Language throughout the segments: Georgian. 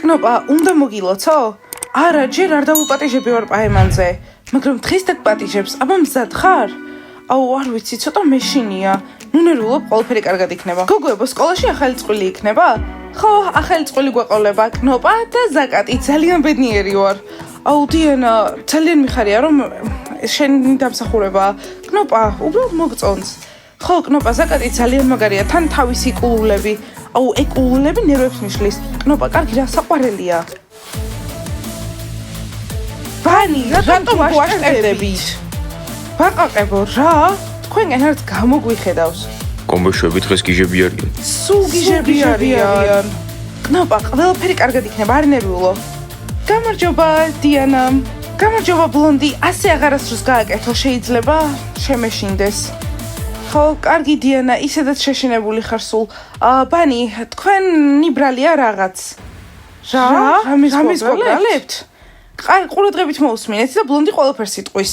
კნოპა, უნდა მოგილოცო? არა, ჯერ არ დავუპატიჟები ვარ პაემანზე, მაგრამ დღეს დაგპატიჟებს, აბა მზად ხარ? აუ, არ ვიცი, ცოტა მეშინია. ნუ ნერვიულობ, ყველაფერი კარგად იქნება. გოგოებო, სკოლაში ახალი წყვილი იქნება? ხო, ახალი წყვილი გვეყოლება, კნოპა და ზაკატი, ძალიან ბედნიერი ვარ. აუ, დიანა, ძალიან მიხარია, რომ შენი დამსახურებაა. კნოპა, უბრალოდ მოგწონს. ხო, კნოპა, ზაკატი ძალიან მაგარია, თან თავისი კულულები. აუ, ეკულულები ნერვებს მიშლის. კნოპა, კარგი რა საყვარელია. ბანი, რატომ ვაშტერდებით? ბაყაყებო, რა? თქვენგან არც გამოგვიხედავს. კომბოშვები დღეს გიჟები არიან. სულ გიჟები არიან. კნოპა, ყველაფერი კარგად იქნება, არ ნერვიულო. გამარჯობა, დიანა. გამარჯობა, ბლონდი. ასე აღარასდროს გააკეთო, შეიძლება შემეშინდეს. ხო, კარგი დიანა, ისედაც შეშინებული ხარ სულ. ბანი, თქვენი ბრალია რაღაც. რა? რამის გოგოებთ? ყურადღებით მოусმინეთ და ბლონდი ყველაფერს იტყვის.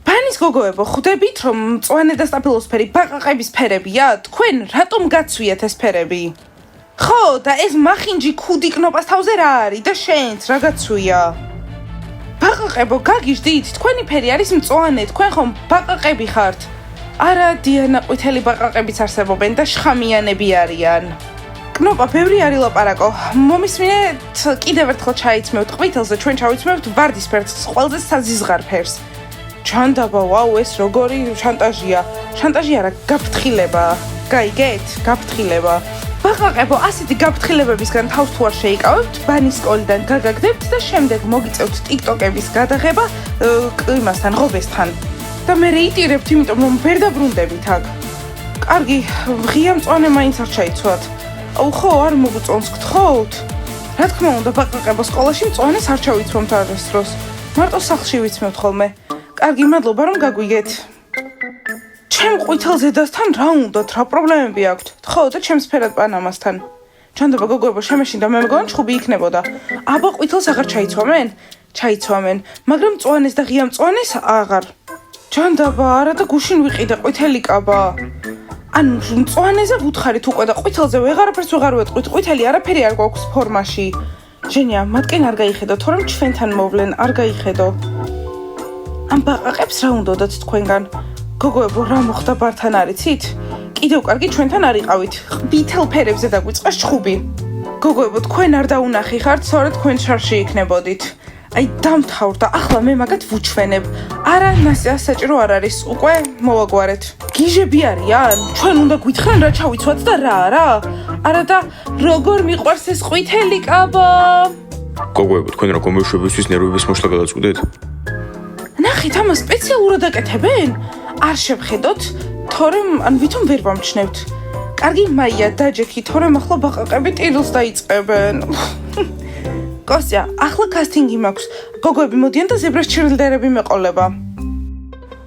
ბანის გოგოებო, ხვდებით რომ მწვანე და სტაფილოსფერი ბაყაყების ფერებია? თქვენ რატომ გაცვიეთ ეს ფერები? ხო, და ეს მახინჯი ქუდი კნოპას თავზე რა არის და შენც რა გაცვია? ბაყაყებო, გაგიჟდით, თქვენი ფერი არის მწვანე, თქვენ ხომ ბაყაყები ხართ? არა, დიანა, ყვითელი ბაყაყებიც არსებობენ და შხამიანები არიან. კნოპა, ბევრი არ ილაპარაკო. მომისმინეთ, კიდევ ერთხელ ჩაიცმევთ ყვითელს და ჩვენ ჩავიცმევთ ვარდისფერს, ყველაზე საზიზღარ ფერს. ჩანდაბა, ვაუ, ეს როგორი შანტაჟია. შანტაჟი არა, გაფრთხილება. გაიგეთ? გაფრთხილება. ბაყაყებო, ასეთი გაფრთხილებებისგან თავს თუ არ შეიკავებთ, ბანის სკოლიდან გაგაგდებთ და შემდეგ მოგიწევთ TikTok-ების გადაღება იმასთან, ღობესთან. და მე რეიტირებთ, იმიტომ რომ ვერ დაბრუნდებით აქ. კარგი, ღია მწვანე მაინც არ ჩაიცვათ. აუ, ხო, არ მოგწონს, გთხოვთ. რა თქმა უნდა, ბაყაყებო, სკოლაში მწვანეს არ ჩავიცვამთ არასდროს. მარტო სახლში ვიცმევთ ხოლმე. კარგი, მადლობა რომ გაგვიგეთ. ჩემ ყვითელ ზედასთან რა უნდათ, რა პრობლემები აქვთ? ხო, და ჩემს ფერად პანამასთან. ჩანდაბა, გოგოებო, შემეშინდა, მე მეგონა ჩხუბი იქნებოდა. აბა, ყვითელს აღარ ჩაიცვამენ? ჩაიცვამენ, მაგრამ მწვანეს და ღია მწვანეს აღარ. ჩანდაბა, არა და გუშინ ვიყიდე ყვითელი კაბა. ანუ მწვანეზე ვუთხარით უკვე და ყვითელზე ვეღარაფერს ვეღარ ვეტყვით, ყვითელი არაფერი არ გვაქვს ფორმაში. ჟენია, მათკენ არ გაიხედო, თორემ ჩვენთან მოვლენ, არ გაიხედო. ამ ბაყაყებს რა უნდათ თქვენგან? გოგოებო, რა მოხდა ბართან არიცით? კიდევ კარგი ჩვენთან არიყავით. ყვითელ ფერებზე დაგვიწყეს ჩხუბი. გოგოებო, თქვენ არ დაუნახი ხართ, სწორედ თქვენ შარში იქნებოდით. აი, დამთავრდა, ახლა მე მაგათ ვუჩვენებ. არა, საჭირო არ არის, უკვე მოვაგვარეთ. გიჟები არიან? ჩვენ უნდა გვითხრან რა ჩავიცვათ და რა არა? არა და როგორ მიყვარს ეს ყვითელი კაბა? გოგოებო, თქვენ რა კომბოშვებისთვის ნერვების მოშლა გადაწყვეტეთ? ნახეთ, ამას სპეციალურად აკეთებენ? არ შევხედოთ, თორემ ან ვითომ ვერ ვამჩნევთ. კარგი, მაია, დაჯექი, თორემ ახლა ბაყაყები ტირილს დაიწყებენ. კოსტია, ახლა კასტინგი მაქვს. გოგოები მოდიან და ზებრას ჩირილდერები მეყოლება.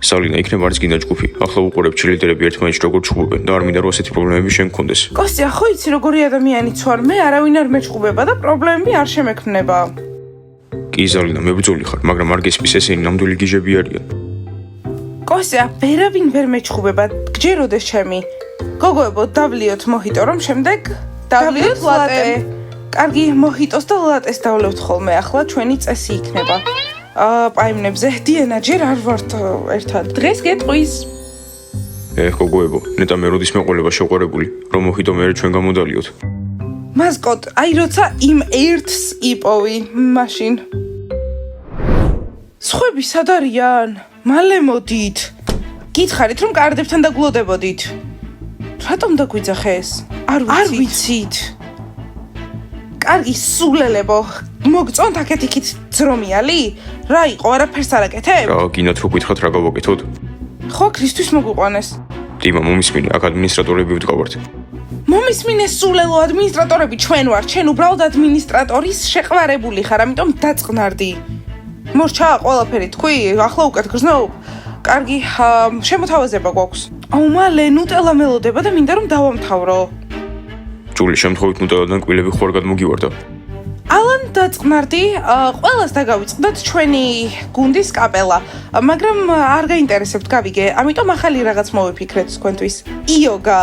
სალინა, იქნება არის გინდა ჯგუფი. ახლა უყურებ ჩირილდერები ერთმანეთს როგორ ჩხუბობენ და არ მინდა რომ ასეთი პრობლემები შენ გქონდეს. კოსტია, ხო იცი როგორი ადამიანიც ვარ, მე არავინ არ მეჩხუბება და პრობლემები არ შემექმნება. კი, სალინა, მებრძოლი ხარ, მაგრამ არ გესმის, ესენი ნამდვილი გიჟები არიან. კოსტია, ვერავინ ვერ მეჩხუბება, გჯეროდეს ჩემი. გოგოებო, დავლიოთ მოჰიტო, რომ შემდეგ დავლიოთ ლატე. კარგი, მოჰიტოს და ლატეს დავლევთ ხოლმე, ახლა ჩვენი წესი იქნება. პაიმნებზე, დიანა, ჯერ არ ვართ ერთად. დღეს გეტყვის. გოგოებო, ნეტა მე როდის მეყოლება შეყვარებული, რომ მოჰიტო მე ჩვენ გამოდალიოთ. მასკოტ, აი როცა იმ ერთს იპოვი, მაშინ. სხვები სად არიან? მალე მოდით. გითხარით, რომ კარდებთან დაგლოდებოდით. რატომ დაგვიძახეს? არ ვიცით. კარგი, სულელებო, მოგწონთ აქეთ-იქით ძრომიალი? რა იყო, არაფერს არ აკეთებ? რა, გინდათ რო გითხრათ რა გავაკეთოთ? ხო, ქრისტეს მოგვიყვანეს. დიმა, მომისმინე, აქ ადმინისტრატორები ვდგავართ. მომისმინე, სულელო, ადმინისტრატორები ჩვენ ვართ, შენ უბრალოდ ადმინისტრატორის შეყვარებული ხარ, ამიტომ დაწყნარდი. მორჩა, ყველაფერი თქვი, ახლა უკეთ გრძნობ. კარგი, შემოთავაზება გვაქვს. აუ, მალე ნუტელა მელოდება და მინდა რომ დავამთავრო. ჯული, შემთხვევით ნუტელადან კბილები ხوار გადმოგივარდა. ალან დაწყნარდი, ყველას დაგავიწყდათ ჩვენი გუნდის კაპელა, მაგრამ არ გაინტერესებთ, გავიგე, ამიტომ ახალი რაღაც მოვიფიქრეთ თქვენთვის. იოგა.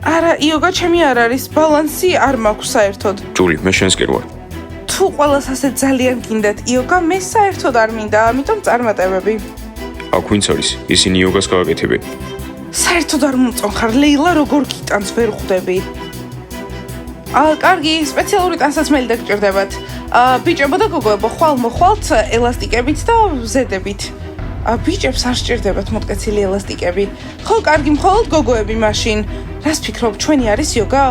არა, იოგა ჩემი არ არის, ბალანსი არ მაქვს საერთოდ. ჯული, მე შენსკენ ვარ. თუ ყველას ასე ძალიან გინდათ იოგა, მე საერთოდ არ მინდა, ამიტომ წარმატებები. აქ ვინც არის, ისინი იოგას გააკეთებენ. საერთოდ არ მომწონხარ, ლეილა როგორ გიტანს ვერ ხვდები. კარგი, სპეციალური ტანსაცმელი დაგჭირდებათ. ბიჭებო და გოგოებო, ხვალ მოხვალთ ელასტიკებით და ზედებით. ბიჭებს არ სჭირდებათ მოტკეცილი ელასტიკები. ხო, კარგი, მხოლოდ გოგოები მაშინ. რას ფიქრობ, ჩვენი არის იოგა?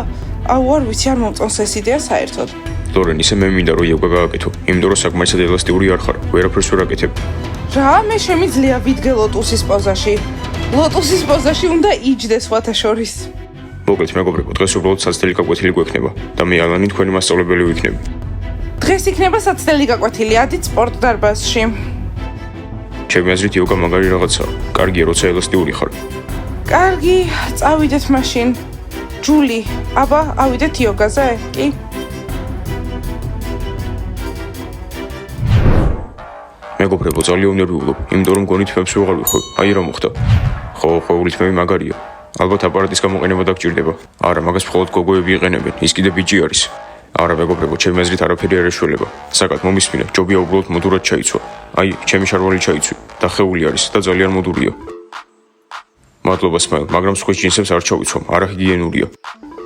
არ ვიცი, არ მომწონს ეს იდეა საერთოდ. ლორენ, ისე მე მინდა რომ იოგა გააკეთო, იმიტომ რომ საკმარისად ელასტიური არ ხარ, ვერაფერს ვერ აკეთებ. რა, მე შემიძლია ვიდგე ლოტუსის პოზაში. ლოტუსის პოზაში უნდა იჯდეს ვათა შორის. მოკლედ, მეგობრებო, დღეს უბრალოდ საცდელი გაკვეთილი გვექნება და მე ალანი თქვენი მასწავლებელი ვიქნები. დღეს იქნება საცდელი გაკვეთილი, ადით სპორტ დარბაზში. ჩემი აზრით იოგა მაგარი რაღაცაა. კარგია, როცა ელასტიური ხარ. კარგი, წავიდეთ მაშინ. ჯული, აბა, ავიდეთ იოგაზე? კი. მეგობრებო, ძალიან ნერვიულობ, იმიტომ რომ გონით თმებს ვეღარ ვიხვევ. აი რა მოხდა. ხო, ხოვული თმები მაგარია. ალბათ აპარატის გამოყენება დაგჭირდება. არა, მაგას მხოლოდ გოგოები იყენებენ. ის კიდე ბიჭი არის. არა, მეგობრებო, ჩემი აზრით არაფერი არ ეშველება. საკად მომისმინე, ჯობია უბრალოდ მოდურად ჩაიცვა. აი, ჩემი შარვალი ჩაიცვი. დახეული არის და ძალიან მოდურია. მადლობა სმაილ, მაგრამ სხვის ჯინსებს არ ჩავიცვამ, არახიგიენურია.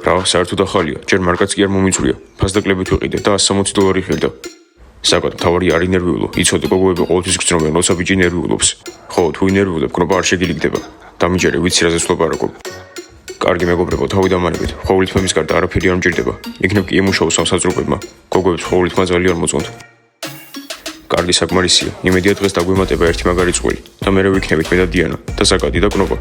რა, საერთოდ ახალია, ჯერ მარკაც კი არ მომიწვრია. ფასდაკლებით ვიყიდე და $160 ხედავ. საკად თავარი არ ინერვიულო, იცოდე გოგოები ყოველთვის გწნობენ, როცა ბიჭი ნერვიულობს. ხო, თუ ინერვიულებ, გრობა არ შეგილიგდება. დამიჯერე, ვიცი რაზეც ვლაპარაკობ. კარგი მეგობრებო, თავი დამანებით. ხოვლით თმების გარდა არაფერი არ მჭირდება. იქნებ კი ემუშაოს ამ საზრუბებმა. გოგოებს ხოვლით თმა ძალიან მოწონთ. კარგი საკმარისია. იმედია დღეს დაგვემატება ერთი მაგარი წვილი და მერე ვიქნებით მე და დიანა და საკადი და კნობა.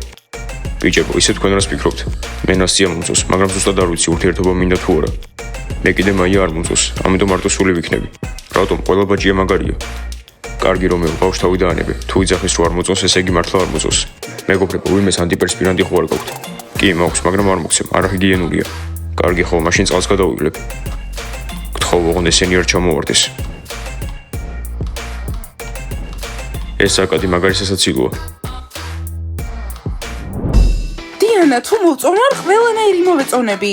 ბიჭებო, ისე თქვენ რას ფიქრობთ? მე ნასწია მომწონს, მაგრამ ზუსტად არ ვიცი ურთიერთობა მინდა თუ არა. მე კიდე მაია არ მომწონს, ამიტომ მარტო სული ვიქნები. რატომ? ყველა ბაჭია მაგარია. კარგი რომ მე ბავშვ თავი დაანებე. თუ იძახის რომ არ მოწონს, ესე იგი მართლა არ მოწონს. მეგობრებო, ვინმეს ანტიპერსპირანტი ხო არ გაქვთ? კი, მაქვს, მაგრამ არ მოგცემ, არახიგიენურია. კარგი ხო, მაშინ წყალს გადავივლებ. გთხოვ, ოღონდ ესენი არ ჩამოვარდეს. ეს საკადი მაგარი სასაცილოა. დიანა, თუ მოწონარ, ყველანაირი მოვეწონები.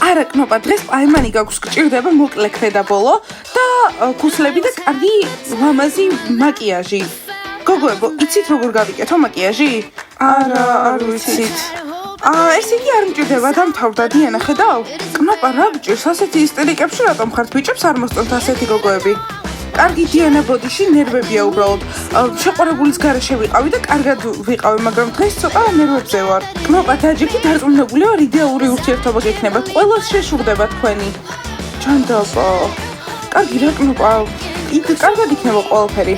არა, კნოპა, დღეს პაემანი გაქვს, გჭირდება მოკლე ქვედა ბოლო და ქუსლები და კარგი ლამაზი მაკიაჟი. გოგოებო, იცით როგორ გავიკეთო მაკიაჟი? არა, არ ვიცით. ესე იგი არ მჭირდება, დამთავრდა. დიანა, ხედავ? კნოპა, რა გჭირს? ასეთი ისტერიკებში რატომ ხართ? ბიჭებს არ მოსწონთ ასეთი გოგოები. კარგი, დიანა, ბოდიში ნერვებია უბრალოდ. შეყარებულის გარეშე ვიყავი და კარგად ვიყავი, მაგრამ დღეს ცოტა ნერვებზე ვარ. კნოპა, დაჯექი დარწმუნებული ვარ, იდეალური ურთიერთობა გექნებათ. ყველას შეშურდება თქვენი. ჯანდაბა. კარგი რა, კნოპა, კარგად იქნება ყველაფერი.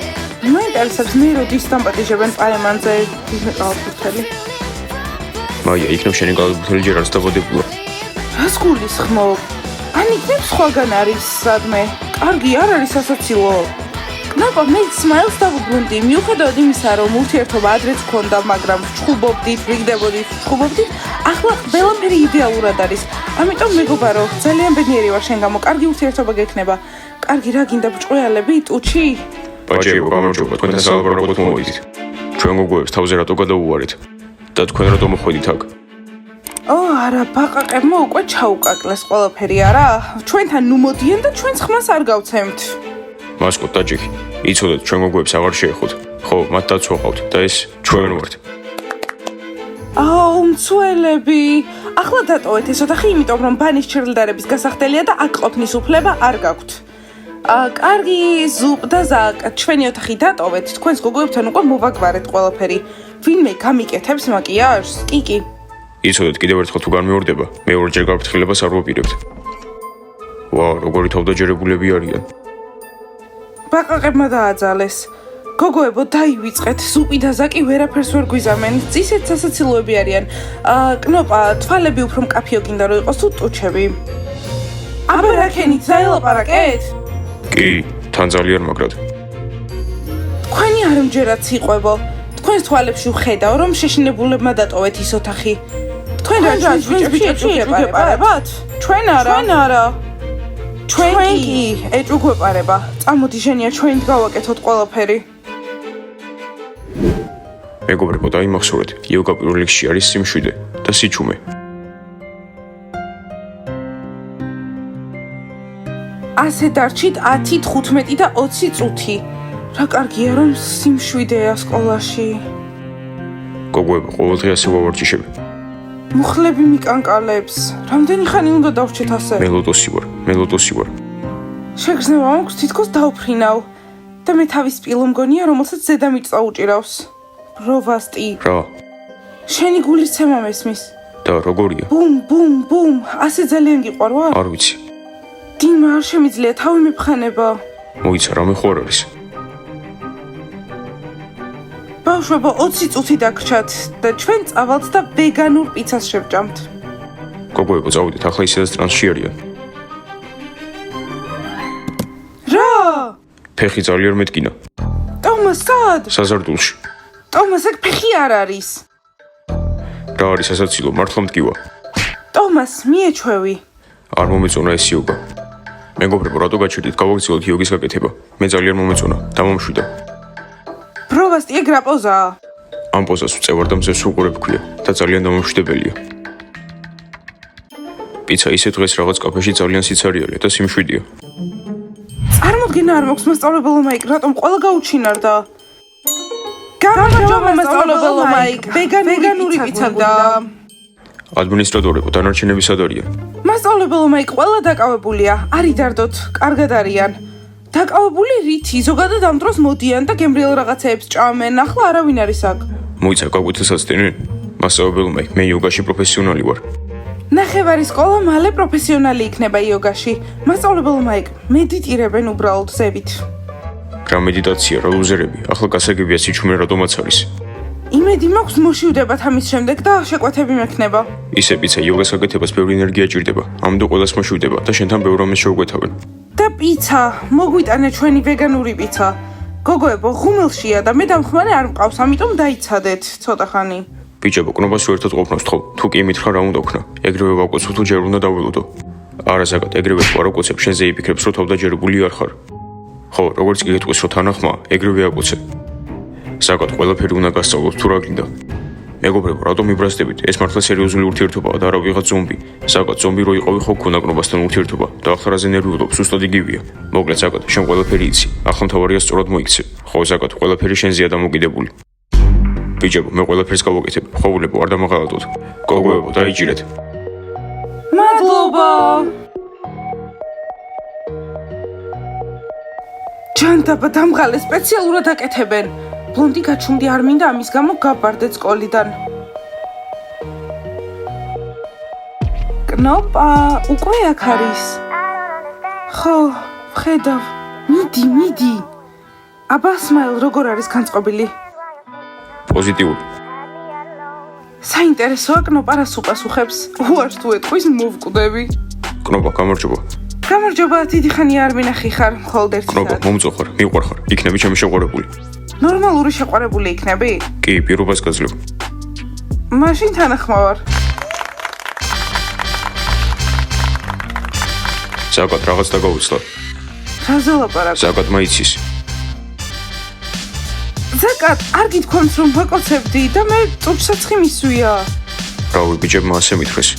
მაინტერესებს მე როდის დამპატიჟებენ პაემანზე ისე კალათბურთელი. მაია, იქნებ შენი კალათბურთელი ჯერ არც დაბადებულა. რას გულისხმობ? ან იქნებ სხვაგან არის სადმე. კარგი, არ არის სასაცილო. კნოპა, მე სმაილს დავუბრუნდი, მიუხედავად იმისა, რომ ურთიერთობა ადრეც გქონდა, მაგრამ ჩხუბობდით, ვიგდებოდით, ჩხუბობდით, ახლა ყველაფერი იდეალურად არის. ამიტომ მეგობარო, ძალიან ბედნიერი ვარ შენ გამო, კარგი ურთიერთობა გექნება. კარგი, რა გინდა ბჭყვიალები, ტუჩი? ბაჭიებო, გამარჯობა, თქვენთან სალაპარაკოთ მოვიდით. ჩვენ გოგოებს თავზე რატო გადაუვარეთ? და თქვენ რატო მოხვედით აქ? არა, ბაყაყებმა უკვე ჩაუკაკლეს ყველაფერი, არა? ჩვენთან ნუ მოდიან და ჩვენს ხმას არ გავცემთ. მასკოთ, დაჯექი. იცოდეთ, ჩვენ გოგოებს აღარ შეეხოთ. ხო, მათ დაცვაყავთ და ეს ჩვენ ვართ. მცველები. ახლა დატოვეთ ეს ოთახი, იმიტომ რომ ბანის ჩერლდარების გასახდელია და აქ ყოფნის უფლება არ გაქვთ. კარგი, ზუპ და ზაკ, ჩვენი ოთახი დატოვეთ, თქვენს გოგოებთან უკვე მოვაგვარეთ ყველაფერი. ვინმე გამიკეთებს მაკიაჟს? კი. იცოდეთ, კიდევ ერთხელ თუ განმეორდება, მეორეჯერ გაფრთხილებას არ ვაპირებთ. ვა, როგორი თავდაჯერებულები არიან. ბაყაყებმა დააძალეს. გოგოებო, დაივიწყეთ, ზუპი და ზაკი ვერაფერს ვერ გვიზამენ, წისეთ სასაცილოები არიან. კნოპა, თვალები უფრო მკაფიო გინდა რომ იყოს თუ ტუჩები? აბა რა ქენით, დაელაპარაკეთ? კი, თან ძალიან მაგრად. თქვენი არ მჯერაც იყვებო. თქვენს თვალებში ვხედავ, რომ შეშინებულებმა დატოვეთ ის ოთახი. თქვენ რა ბიჭებში ეჭუგეპარებათ? ჩვენ არა. ჩვენ კი ეჭუგვეპარება. წამოდი ჟენია, ჩვენ გავაკეთოთ ყველაფერი. მეგობრებო, დაიმახსოვრეთ, იოგა პირველ რიგში არის სიმშვიდე და სიჩუმე. ასე დარჩით 10, 15 და 20 წუთი. რა კარგია რომ სიმშვიდეა სკოლაში. გოგოება ყოველდღე ასე ვავარჯიშები. მუხლები მიკანკალებს. რამდენი ხანი უნდა დავრჩეთ ასე? მე ლოტოსი ვარ. შეგრძნება მაქვს თითქოს დავფრინავ და მე თავის სპილო მგონია რომელსაც ზედამიწა უჭირავს. პროვასტი. რა? შენი გულისცემა მესმის. და როგორია? ბუმ, ასე ძალიან გიყვარვარ? არ ვიცი. დიმა, არ შემიძლია თავი მეფხანება. მოიცა რამე ხო არ არის. ბავშვებო, 20 წუთი დაგრჩათ და ჩვენ წავალთ და ვეგანურ პიცას შევჭამთ. გოგოება წავიდეთ, ახლა ისედაც ტრანსში არიან. რა? ფეხი ძალიან მეტკინა. ტომას, სად? საზარდულში. ტომას, ეგ ფეხი არ არის. რა არის ასაცილო, მართლა მტკივა. ტომას, მიეჩვევი. არ მომეწონა ეს იოგა. მეგობრებო, რატო გაჩერდით გავაგრძელოთ იოგის გაკეთება? მე ძალიან მომეწონა, დამამშვიდა. პროვასტი, ეგ რა პოზაა? ამ პოზას ვწევარ და მზეს უყურებ ქვია და ძალიან დამამშვიდებელია. პიცა ისე დღეს რაღაც კაფეში ძალიან სიცარიალია და სიმშვიდეა. წარმოდგენა არ მაქვს მასწავლებელო მაიკ, რატომ ყველა გაუჩინარდა? გამარჯობა მასწავლებელო მაიკ, ვეგანური პიცა და ადმინისტრატორებო, დანარჩენები სად არიან? მასწავლებელო მაიკ, ყველა დაკავებულია. არი დარდოთ, კარგად არიან. დაკავებული რითი, ზოგადად ამ დროს მოდიან და გემრიელ რაღაცეებს ჭამენ, ახლა არავინ არის აქ. მოიცა გაგვეთეს აცდენენ? მასწავლებელო მაიკ, მე იოგაში პროფესიონალი ვარ. ნახევარი სკოლა მალე პროფესიონალი იქნება იოგაში. მასწავლებელო მაიკ, მედიტირებენ უბრალოდ ზევით. რა მედიტაცია, რა ლუზერები, ახლა გასაგებია სიჩუმე რატომაც არის. იმედი მაქვს მოშივდებათ ამის შემდეგ და შეკვეთები მექნება. ისე პიცა იოგას გაკეთებას ბევრი ენერგია ჭირდება, ამიტომ ყველას მოშივდება და შენთან ბევრ ამას შეუკვეთავენ. და პიცა, მოგვიტანე ჩვენი ვეგანური პიცა. გოგოებო, ღუმელშია და მე დამხმარე არ მყავს, ამიტომ დაიცადეთ ცოტა ხანი. ბიჭებო, კნობას ერთად ყოფნავს თხოვ, თუ კი მითხრა რა უნდა ვქნა, ეგრევე ვაკოცო თუ ჯერ უნდა დაველოდო. არა ზაგად, ეგრევე ვარაკოცებ, შენზე იფიქრებს, რომ თავდაჯერებული არ ხარ. ხო, როგორც კი გეტყვის, რომ თანახმა, ეგრევე აკოცე. ზაგად, ყველაფერი უნდა გასწავლოთ, თუ რა გინდა. მეგობრებო, რატომ იბრაზდებით? ეს მართლა სერიოზული ურთიერთობაა და არა ვიღაც ზომბი. ზაგად, ზომბი რო იყავი ხო გქონდა კნობასთან ურთიერთობა და ახლა რაზე ნერვიულობ, სუსტად იგივია. მოკლედ, ზაგად, შენ ყველაფერი იცი, ახლა მთავარია სწორად მოიქცე. ხო, ზაგად, ყველაფერი შენზეა დამოკიდებული. ბიჭებო, მე ყველაფერს გავაკეთებ, ხოვლებო, არ დამაღალატოთ. გოგოებო, დაიჭირეთ. მადლობა. ჯანდაბა დამღალე სპეციალურად აკეთებენ. ბლონდი გაჩუმდი არ მინდა ამის გამო გაბარდეთ სკოლიდან. კნოპა, უკვე აქ არის. ხო, ვხედავ. მიდი. აბა სმაილ, როგორ არის განწყობილი? პოზიტიური. საინტერესოა კნოპა რას უპასუხებს. უარს თუ ეთქვის მოვკვდები. კნოპა, გამარჯობა. გამარჯობა, დიდი ხანი არ მინახი ხარ, მხოლოდ ერთი კნოპა, საათი. მომწოხარ, მიყვარ ხარ, იქნები ჩემი შეყვარებული. ნორმალური შეყვარებული იქნები? კი, პირობას გაძლევ. მაშინ თანახმავარ. ზაგად, რაღაც დაგავიცლა. რაზე ლაპარაკობ? ზაგად, მაიცის. ზაკად, არ გითქვამს რომ ვაკოცებდი და მე წურჩსაცხი მისვია. რავი, ბიჭებმა ასე მითხრეს.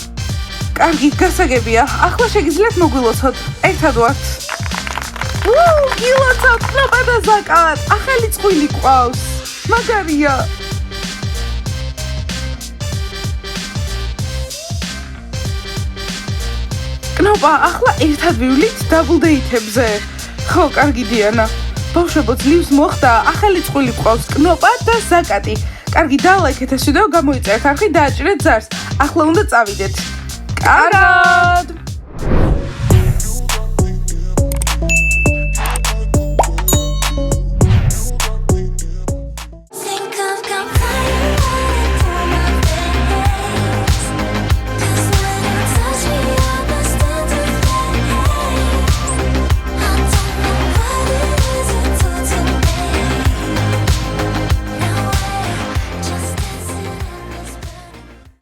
კარგი, გასაგებია. ახლა შეგიძლიათ მოგვილოცოთ. ერთად ვართ. გილოცოთ, კნოპა და ზაკად. ახალი წყვილი ყავს. მაგარია. კნოპა, ახლა ერთად ვივლით დაბლ დეითებზე. ხო, კარგი დიანა. ბავშვებო, ძლივს მოხდა, ახალი წყვილი ყავს, კნოპა და ზაკატი. კარგი, დალაიქეთ ეს ვიდეო, გამოიწერეთ არხი, დააჭირეთ ზარს. ახლა უნდა წავიდეთ. კარგად!